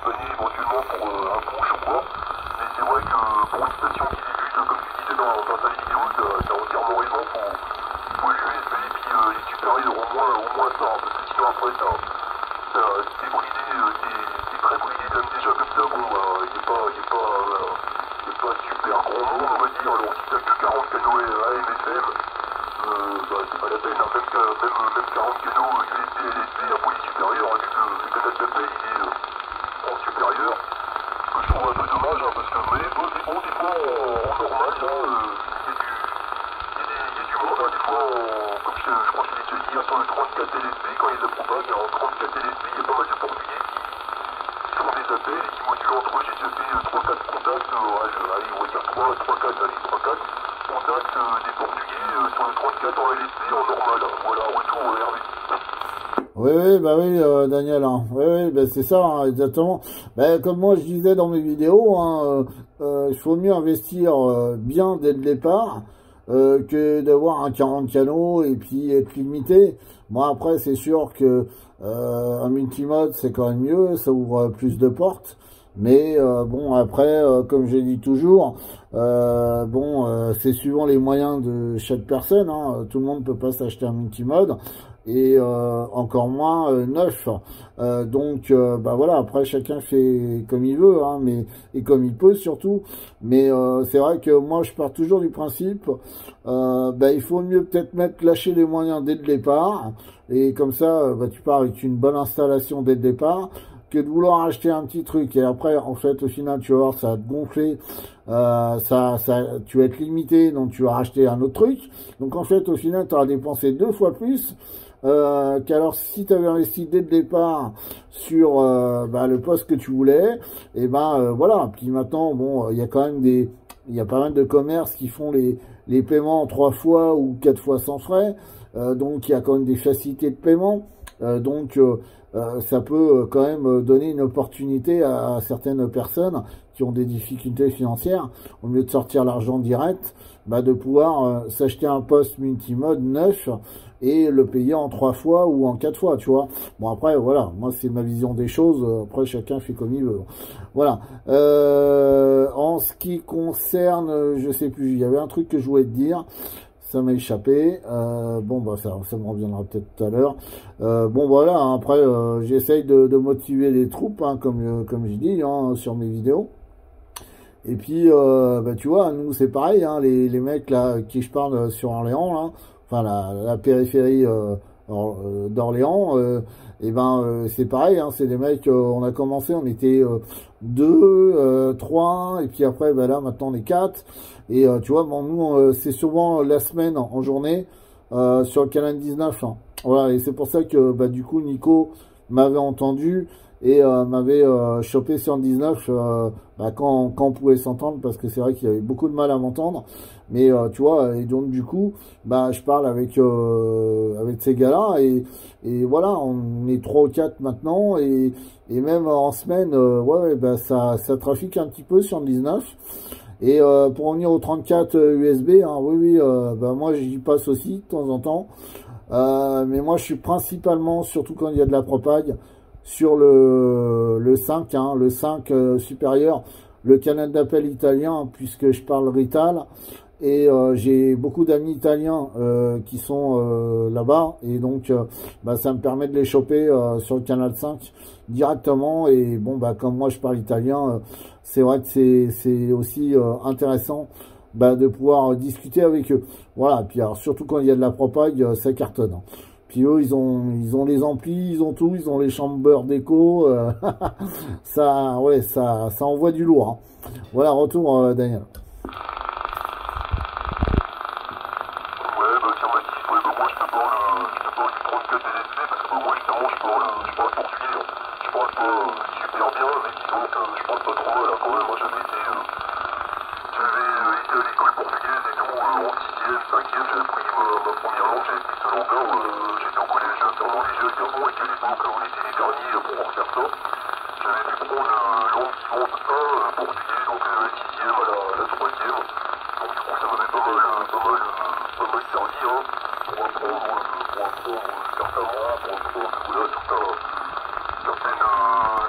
dépanner éventuellement pour un push ou quoi. Mais c'est vrai que pour une station qui débute, comme tu disais dans ta vidéo, t'as entièrement raison, faut l'USB et puis les supérieurs au moins ça, parce que sinon après t'es bridé, t'es très bridé, même déjà comme ça, bon bah il est pas super grand monde on va dire, alors si t'as que 40 canaux AM FM, bah c'est pas la peine, hein. Même 40 canaux USB LSB à poly supérieur, vu que le canal d'appel il est en supérieur, ce que je trouve un peu dommage, hein, parce que mais bon, des fois en normal, là, il y a du monde, hein, des fois, comme je crois que je l'ai déjà dit, hein, sur le 34 LSB, quand il y a de la propage, en 34 LSB, il y a pas mal de portugais qui font des appels et qui modulent entre eux. J'ai déjà fait 3-4 contacts, allez, on va dire 3-4, allez, 3-4 contacts des portugais sur le 34 en LSB en normal, hein. Voilà, retour Hervé. Oui, oui, bah oui, Daniel, hein. Oui, oui, bah c'est ça, hein, exactement. Bah, comme moi je disais dans mes vidéos, hein, il faut mieux investir bien dès le départ que d'avoir un 40 canaux et puis être limité. Bon, après, c'est sûr que un multimode, c'est quand même mieux, ça ouvre plus de portes. Mais bon, après, comme je dis toujours, c'est suivant les moyens de chaque personne, hein. Tout le monde peut pas s'acheter un multimode et encore moins neuf. Bah voilà, après chacun fait comme il veut, hein, mais et comme il peut surtout. Mais c'est vrai que moi je pars toujours du principe, il faut mieux peut-être lâcher les moyens dès le départ, et comme ça, tu pars avec une bonne installation dès le départ, que de vouloir acheter un petit truc et après en fait au final tu vas voir ça va te gonfler, tu vas être limité, donc tu vas racheter un autre truc, donc en fait au final tu auras dépensé 2 fois plus qu'alors si tu avais investi dès le départ sur le poste que tu voulais, et voilà. Puis maintenant bon, il y a quand même il y a pas mal de commerces qui font les paiements en 3 fois ou 4 fois sans frais, donc il y a quand même des facilités de paiement, ça peut quand même donner une opportunité à certaines personnes qui ont des difficultés financières, au lieu de sortir l'argent direct, de pouvoir s'acheter un poste multimode neuf et le payer en 3 fois ou en 4 fois, tu vois. Bon, après, voilà, moi, c'est ma vision des choses. Après, chacun fait comme il veut. Voilà. En ce qui concerne, je sais plus, il y avait un truc que je voulais te dire. Ça m'a échappé. Ça me reviendra peut-être tout à l'heure. Voilà, hein, après, j'essaye de motiver les troupes, hein, comme je dis, hein, sur mes vidéos. Et puis, tu vois, nous, c'est pareil, hein, les mecs, là, qui je parle sur Orléans, là, enfin, la périphérie d'Orléans, c'est pareil, hein, c'est des mecs, on a commencé, on était 2, 3, et puis après, là, maintenant, on est 4. Et tu vois, bon, nous, c'est souvent la semaine en journée sur le canal 19. Hein. Voilà, et c'est pour ça que du coup, Nico m'avait entendu et m'avait chopé sur le 19 quand on pouvait s'entendre, parce que c'est vrai qu'il y avait beaucoup de mal à m'entendre. Mais tu vois, et donc du coup, je parle avec ces gars-là et voilà, on est 3 ou 4 maintenant et même en semaine, ça trafique un petit peu sur le 19. Et pour revenir au 34 USB, hein, oui, moi j'y passe aussi de temps en temps. Mais moi je suis principalement, surtout quand il y a de la propague, sur le 5, hein, le 5 supérieur, le canal d'appel italien, puisque je parle Rital. Et j'ai beaucoup d'amis italiens qui sont là-bas, et donc ça me permet de les choper sur le canal 5 directement. Et bon, comme moi je parle italien, c'est vrai que c'est aussi intéressant de pouvoir discuter avec eux. Voilà, puis alors surtout quand il y a de la propague, ça cartonne. Hein. Puis eux, ils ont les amplis, ils ont tout, ils ont les chambres d'écho, ça envoie du lourd. Hein. Voilà, retour Daniel.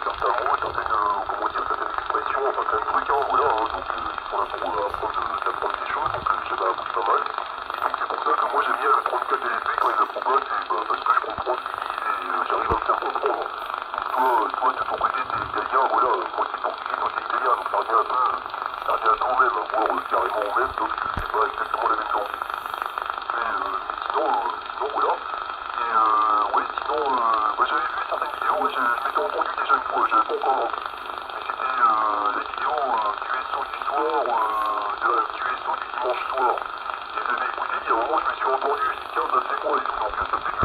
Certains mots, certaines longtemps non plus. Mais c'était la vidéo du SO du soir, du SO du dimanche soir. Et je l'ai écouté, il y a un moment je me suis entendu, je me suis dit tiens ça c'est moi et tout, donc ça me fait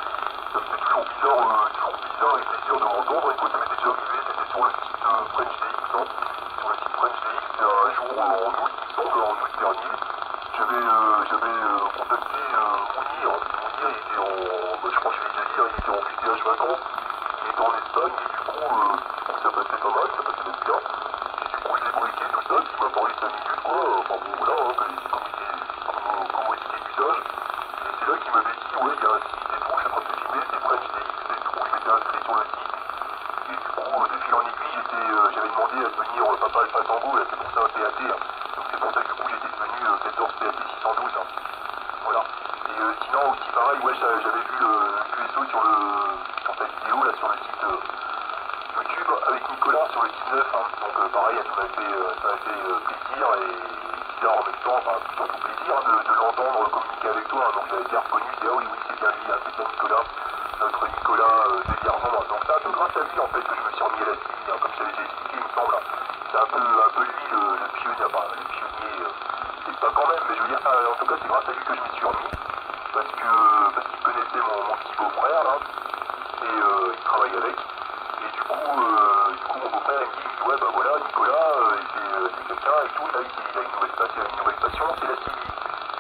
toujours bizarre et plaisir de m'entendre. Une fois ça m'était déjà arrivé, c'était sur le site French DX, hein. Sur le site French DX, c'était un jour en août, il me semble, en août dernier. J'avais contacté Mounir. Mounir il était je crois que je l'ai déjà dit, il était en fusillage vacances, il était en Espagne et du coup ça passait pas mal, ça passait même bien. Et du coup je l'ai briqué tout ça, il m'a parlé 5 minutes quoi, enfin bon voilà, hein, commodité d'usage. Et c'est là qu'il m'avait dit ouais il y a un site et tout, je sais pas ce que c'est French DX et tout, je m'étais inscrit sur le site. Et du coup de fil en aiguille j'avais demandé à devenir Papa Alpha Tango, là c'est pour ça un PAT, hein. Donc c'est pour ça que du coup j'étais devenu 14 PAT 612, hein. Voilà. Et sinon aussi pareil, ouais j'avais vu le QSO sur ta vidéo là sur le site YouTube avec Nicolas sur le 19, hein. Donc pareil ça m'a fait plaisir et bizarre en même temps, enfin surtout plaisir hein, de l'entendre communiquer avec toi, hein. Donc j'avais bien reconnu, je disais ah oui c'est bien lui, hein, c'est bien Nicolas, notre Nicolas de Vierzon, hein. Donc c'est un peu grâce à lui en fait que je me suis remis à la scie, hein, comme je l'avais déjà expliqué il me semble, hein. C'est un peu lui le pionnier, enfin le pionnier, c'est pas quand même, mais je veux dire en tout cas c'est grâce à lui que je me suis remis. Parce qu'il connaissait mon petit beau-frère là, et il travaille avec. Et du coup mon beau-frère il me dit ouais bah voilà Nicolas, c'est quelqu'un et tout, là il a une nouvelle passion, c'est la CIVI.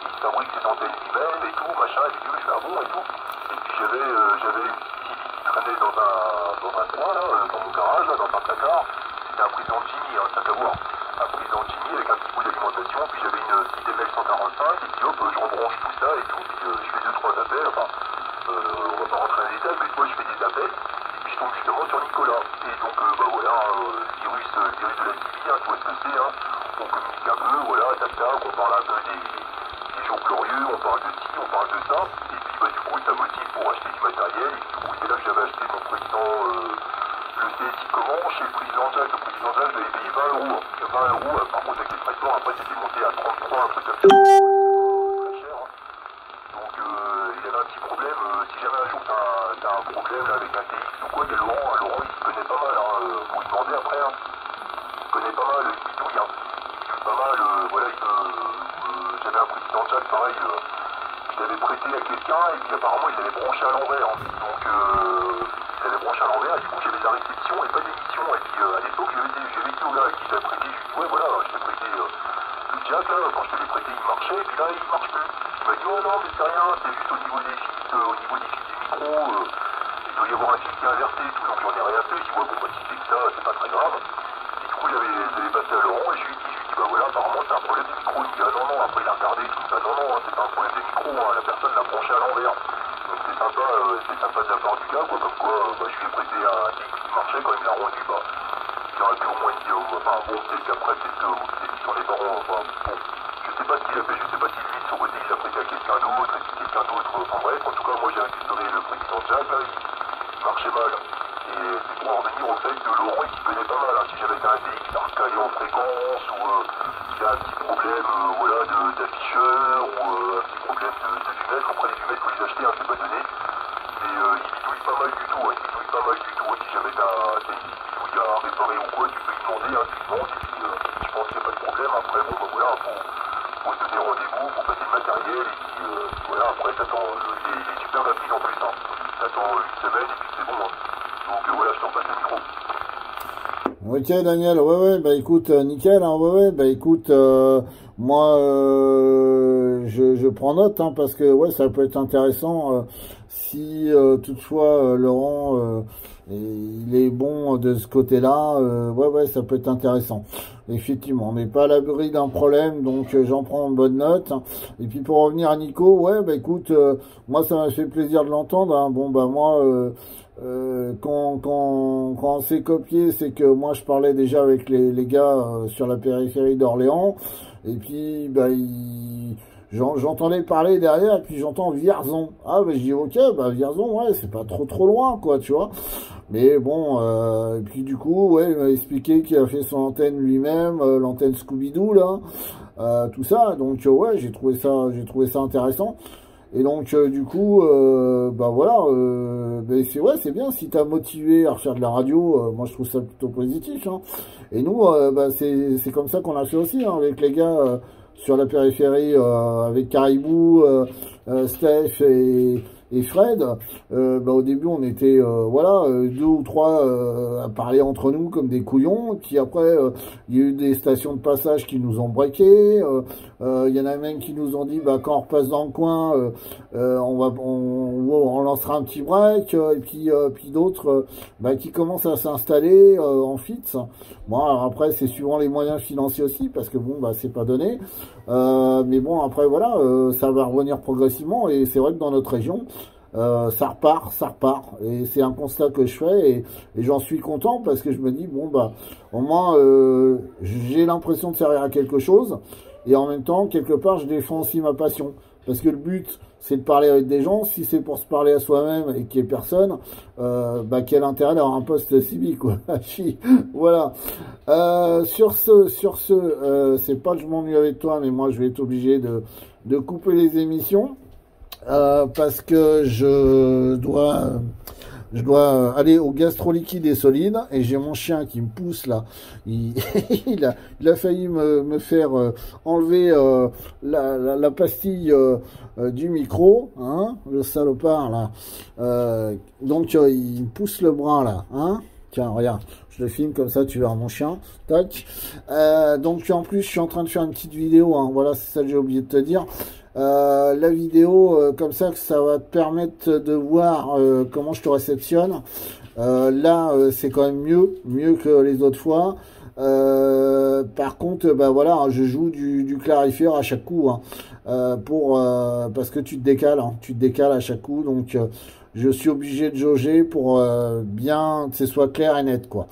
Il fabrique ses antennes humaines et tout, machin, et puis je fais un bon et tout. Et puis j'avais une CIVI qui traînait dans un coin là, dans mon garage, là, dans un placard. C'était un président de Jimmy, hein, ça à voir. Un président de Jimmy avec un petit bout d'alimentation, puis j'avais une petite ML 145, et puis hop, je rebranche tout ça et tout, puis je fais 2-3 appels, enfin, on va pas rentrer dans les détails, mais moi je fais des appels, et puis je tombe justement sur Nicolas. Et donc, bah voilà, le virus de la CIVI, hein, tu vois ce que c'est, hein, on communique un peu, voilà, tac, on parle un peu des jours glorieux, on parle de ci, on parle de ça, et puis bah du coup ça motive pour acheter du matériel, et du coup c'est là que j'avais acheté mon président, le CSI comment, chez le président Jack j'avais payé 20 euros, 20 euros, par contre avec les traitements, après c'était monté à 33, un truc comme ça, très cher, hein. Donc il y avait un petit problème, si jamais un jour t'as un problème là, avec un TX ou quoi, t'es Laurent il s'y connaît pas mal, hein, faut lui demander après, hein. Il connaît pas mal, il bidouille, hein. Il bidouille pas mal, voilà, j'avais un président Jack, pareil, je l'avais prêté à quelqu'un et puis apparemment il l'avait branché à l'envers, hein. Donc il l'avait branché à l'envers et du coup j'avais la réception et pas d'émission, et puis à l'époque j'avais dit au gars à qui je l'avais prêté, je lui ai dit ouais voilà, je t'ai prêté le Jack là, quand je te l'ai prêté il marchait, et puis là il marche plus. Il m'a dit oh non mais c'est rien, c'est juste au niveau des fils, du micro, il doit y avoir un fil qui est inversé et tout, donc j'en ai rien fait, je dis ouais bon bah si c'est que ça, c'est pas très grave. Et du coup j'avais passé à Laurent et je lui ai dit bah voilà apparemment c'est un problème de micro, il me dit ah non, après il a regardé tout ça, non c'est pas un problème de micro, hein, la personne l'a branché à l'envers. Donc c'est sympa de la part du gars quoi, comme quoi bah, je lui ai prêté un TX qui marchait, quand il me l'a rendu, bah il aurait pu au moins dire, enfin bon peut-être qu'après peut-être que vous êtes sur les parents, enfin bon, je sais pas ce qu'il a fait, je sais pas si lui de son côté il l'a prêté à quelqu'un d'autre, et si quelqu'un d'autre, enfin bref, en tout cas moi j'ai récupéré le président Jack là, il marchait mal. Et c'est pour en revenir au fait que Laurent il s'y connaît pas mal, hein. Si j'avais un TX à recaler en fréquence, ou il y a un petit problème voilà, d'afficheur, ou un petit problème de fumette, après les fumettes faut les acheter, hein, c'est pas donné. Mais il bidouille pas mal du tout, hein, il bidouille pas mal du tout. Si jamais t'as une petite bidouille à réparer ou quoi, tu peux lui demander, hein, tu lui demandes, et puis je pense qu'il n'y a pas de problème. Après bon bah voilà, faut se donner rendez-vous, faut passer le matériel, et puis voilà, après t'attends, il est super rapide en plus, hein. T'attends une semaine et puis c'est bon, hein. Donc voilà, je t'en passe le micro. Ok Daniel, ouais, bah écoute, nickel, hein, ouais, bah écoute, moi, je prends note, hein, parce que ouais, ça peut être intéressant, si toutefois Laurent, il est bon de ce côté-là, ouais, ça peut être intéressant. Effectivement, on n'est pas à l'abri d'un problème, donc j'en prends une bonne note. Et puis pour revenir à Nico, ouais, bah écoute, moi ça m'a fait plaisir de l'entendre, hein. Bon bah moi, quand on s'est copié, c'est que moi je parlais déjà avec les gars sur la périphérie d'Orléans, et puis bah j'entendais parler derrière, et puis j'entends Vierzon. Ah bah je dis ok, bah Vierzon, ouais, c'est pas trop loin, quoi, tu vois. Mais bon, et puis du coup, ouais, il m'a expliqué qu'il a fait son antenne lui-même, l'antenne Scooby-Doo là, tout ça. Donc ouais, j'ai trouvé ça intéressant. Et donc, du coup, bah voilà, ben c'est bien, si t'as motivé à refaire de la radio, moi je trouve ça plutôt positif, hein. Et nous, bah, c'est comme ça qu'on a fait aussi, hein, avec les gars sur la périphérie, avec Caribou, Steph et Fred. Bah, au début, on était, voilà, deux ou trois à parler entre nous comme des couillons. Puis après, il y a eu des stations de passage qui nous ont breaké. Il y en a même qui nous ont dit, bah, quand on repasse dans le coin, on lancera un petit break. Et puis d'autres, bah, qui commencent à s'installer en fixe. Bon, alors après, c'est suivant les moyens financiers aussi, parce que bon, bah, c'est pas donné. Mais bon, après, voilà, ça va revenir progressivement. Et c'est vrai que dans notre région, ça repart. Et c'est un constat que je fais et j'en suis content parce que je me dis, bon, bah, au moins, j'ai l'impression de servir à quelque chose. Et en même temps, quelque part, je défends aussi ma passion. Parce que le but, c'est de parler avec des gens. Si c'est pour se parler à soi-même et qu'il n'y ait personne, bah, quel intérêt d'avoir un poste civique, quoi. Voilà. Sur ce, c'est pas que je m'ennuie avec toi, mais moi, je vais être obligé de couper les émissions. Parce que je dois aller au gastro-liquide et solide, et j'ai mon chien qui me pousse là. Il a failli me faire enlever la pastille du micro, hein, le salopard là. Donc il me pousse le bras là, hein. Tiens, regarde, je le filme comme ça, tu verras mon chien. Tac. Donc en plus, je suis en train de faire une petite vidéo, hein. Voilà, c'est ça que j'ai oublié de te dire. La vidéo, comme ça, que ça va te permettre de voir comment je te réceptionne. Là, c'est quand même mieux que les autres fois. Par contre, bah voilà, je joue du clarifieur à chaque coup, hein, parce que tu te décales à chaque coup, donc je suis obligé de jauger pour bien que ce soit clair et net, quoi.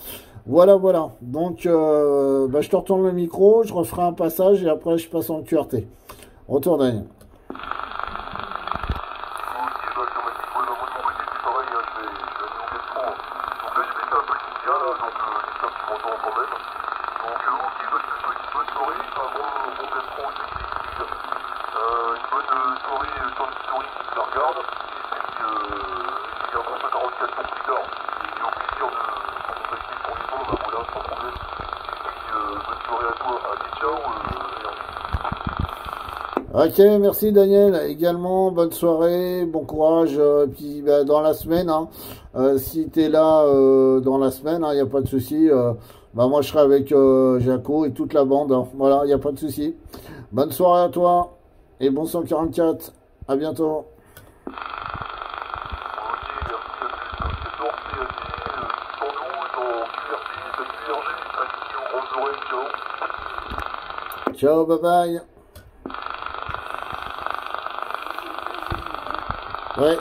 Voilà. Donc, bah, je te retourne le micro, je referai un passage et après je passe en QRT. Retour Daniel. Ok, merci Daniel. Également, bonne soirée, bon courage. Puis bah, dans la semaine, hein, si tu es là dans la semaine, il n'y a pas de souci. Bah, moi, je serai avec Jaco et toute la bande. Hein. Voilà, il n'y a pas de souci. Bonne soirée à toi et bon 144. À bientôt. Ciao, bye bye. Ouais.